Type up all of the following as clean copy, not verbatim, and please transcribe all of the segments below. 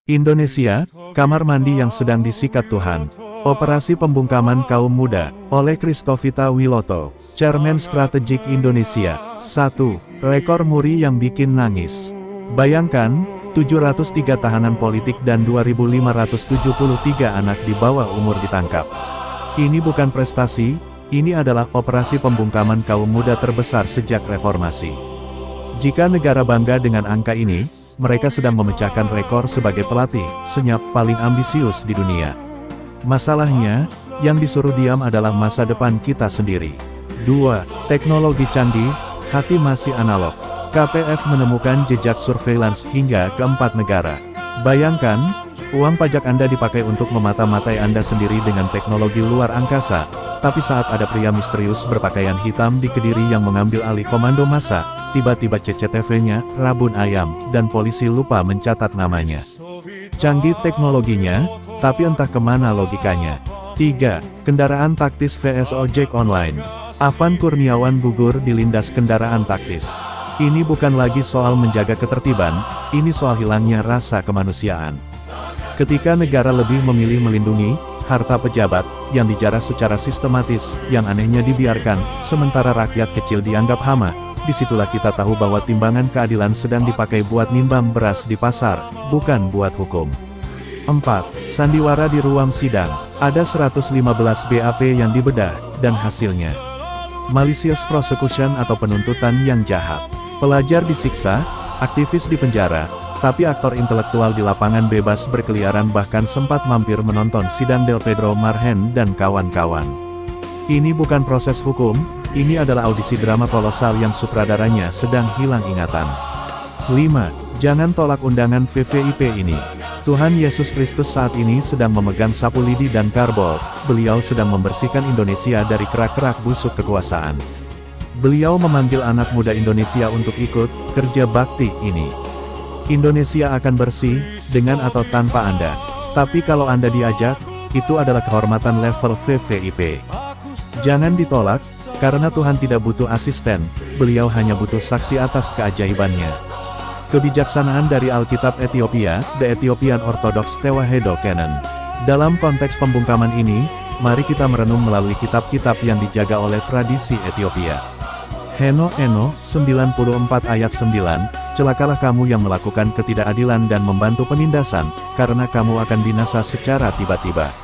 Indonesia, kamar mandi yang sedang disikat Tuhan. Operasi Pembungkaman Kaum Muda, oleh Christovita Wiloto, Chairman Strategik Indonesia. 1. Rekor Muri yang bikin nangis. Bayangkan, 703 tahanan politik dan 2.573 anak di bawah umur ditangkap. Ini bukan prestasi, ini adalah operasi pembungkaman kaum muda terbesar sejak reformasi. Jika negara bangga dengan angka ini, mereka sedang memecahkan rekor sebagai pelatih senyap paling ambisius di dunia. Masalahnya, yang disuruh diam adalah masa depan kita sendiri. 2. Teknologi canggih, hati masih analog. KPF menemukan jejak surveillance hingga ke 4 negara. Bayangkan, uang pajak Anda dipakai untuk memata-matai Anda sendiri dengan teknologi luar angkasa, tapi saat ada pria misterius berpakaian hitam di Kediri yang mengambil alih komando massa, tiba-tiba CCTV-nya, rabun ayam, dan polisi lupa mencatat namanya. Canggih teknologinya, tapi entah kemana logikanya. 3. Kendaraan taktis vs ojek online. Afan Kurniawan gugur dilindas kendaraan taktis. Ini bukan lagi soal menjaga ketertiban, ini soal hilangnya rasa kemanusiaan. Ketika negara lebih memilih melindungi harta pejabat, yang dijarah secara sistematis, yang anehnya dibiarkan, sementara rakyat kecil dianggap hama, disitulah kita tahu bahwa timbangan keadilan sedang dipakai buat nimbang beras di pasar, bukan buat hukum. 4. Sandiwara di ruang sidang. Ada 115 BAP yang dibedah, dan hasilnya malicious prosecution atau penuntutan yang jahat. Pelajar disiksa, aktivis dipenjara, tapi aktor intelektual di lapangan bebas berkeliaran bahkan sempat mampir menonton sidang Del Pedro Marhen dan kawan-kawan. Ini bukan proses hukum, ini adalah audisi drama kolosal yang sutradaranya sedang hilang ingatan. 5. Jangan tolak undangan VVIP ini. Tuhan Yesus Kristus saat ini sedang memegang sapu lidi dan karbol, beliau sedang membersihkan Indonesia dari kerak-kerak busuk kekuasaan. Beliau memanggil anak muda Indonesia untuk ikut kerja bakti ini. Indonesia akan bersih, dengan atau tanpa Anda. Tapi kalau Anda diajak, itu adalah kehormatan level VVIP. Jangan ditolak, karena Tuhan tidak butuh asisten, beliau hanya butuh saksi atas keajaibannya. Kebijaksanaan dari Alkitab Ethiopia, The Ethiopian Orthodox Tewahedo Canon. Dalam konteks pembungkaman ini, mari kita merenung melalui kitab-kitab yang dijaga oleh tradisi Ethiopia. Heno 94 ayat 9, celakalah kamu yang melakukan ketidakadilan dan membantu penindasan, karena kamu akan binasa secara tiba-tiba.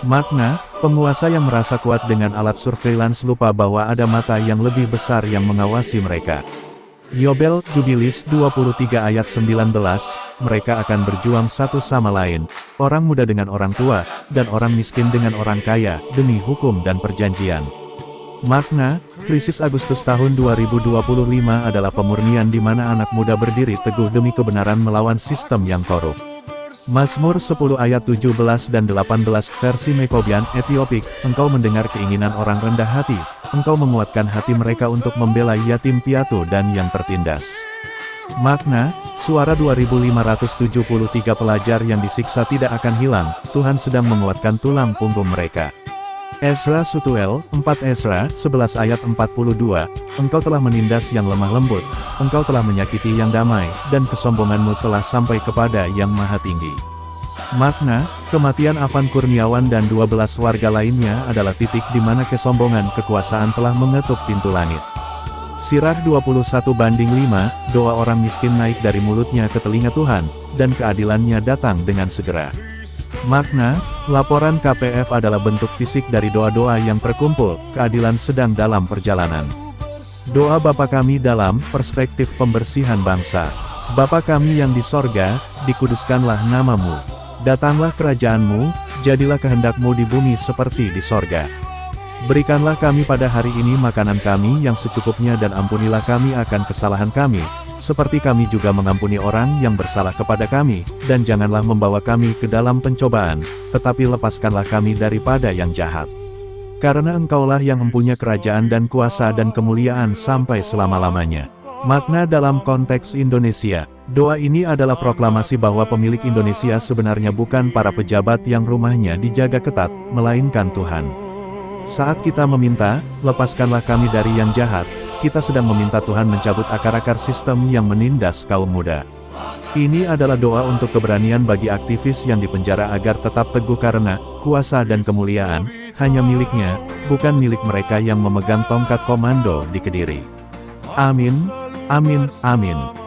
Makna, penguasa yang merasa kuat dengan alat surveillance lupa bahwa ada mata yang lebih besar yang mengawasi mereka. Yobel, Jubilis 23 ayat 19, mereka akan berjuang satu sama lain, orang muda dengan orang tua, dan orang miskin dengan orang kaya, demi hukum dan perjanjian. Makna, krisis Agustus tahun 2025 adalah pemurnian di mana anak muda berdiri teguh demi kebenaran melawan sistem yang korup. Mazmur 10 ayat 17 dan 18 versi Mekobian Etiopik, engkau mendengar keinginan orang rendah hati, engkau menguatkan hati mereka untuk membela yatim piatu dan yang tertindas. Makna, suara 2.573 pelajar yang disiksa tidak akan hilang, Tuhan sedang menguatkan tulang punggung mereka. Ezra Sutuel, 4 Ezra, 11 ayat 42, engkau telah menindas yang lemah lembut, engkau telah menyakiti yang damai, dan kesombonganmu telah sampai kepada yang maha tinggi. Makna, kematian Afan Kurniawan dan 12 warga lainnya adalah titik di mana kesombongan kekuasaan telah mengetuk pintu langit. Sirah 21:5, doa orang miskin naik dari mulutnya ke telinga Tuhan, dan keadilannya datang dengan segera. Makna, laporan KPF adalah bentuk fisik dari doa-doa yang terkumpul, keadilan sedang dalam perjalanan. Doa Bapa kami dalam perspektif pembersihan bangsa. Bapa kami yang di sorga, dikuduskanlah namamu. Datanglah kerajaanmu, jadilah kehendakmu di bumi seperti di sorga. Berikanlah kami pada hari ini makanan kami yang secukupnya dan ampunilah kami akan kesalahan kami, seperti kami juga mengampuni orang yang bersalah kepada kami, dan janganlah membawa kami ke dalam pencobaan, tetapi lepaskanlah kami daripada yang jahat. Karena engkaulah yang mempunyai kerajaan dan kuasa dan kemuliaan sampai selama-lamanya. Makna dalam konteks Indonesia, doa ini adalah proklamasi bahwa pemilik Indonesia sebenarnya bukan para pejabat yang rumahnya dijaga ketat, melainkan Tuhan. Saat kita meminta, lepaskanlah kami dari yang jahat, kita sedang meminta Tuhan mencabut akar-akar sistem yang menindas kaum muda. Ini adalah doa untuk keberanian bagi aktivis yang dipenjara agar tetap teguh karena kuasa dan kemuliaan hanya miliknya, bukan milik mereka yang memegang tongkat komando di Kediri. Amin, amin, amin.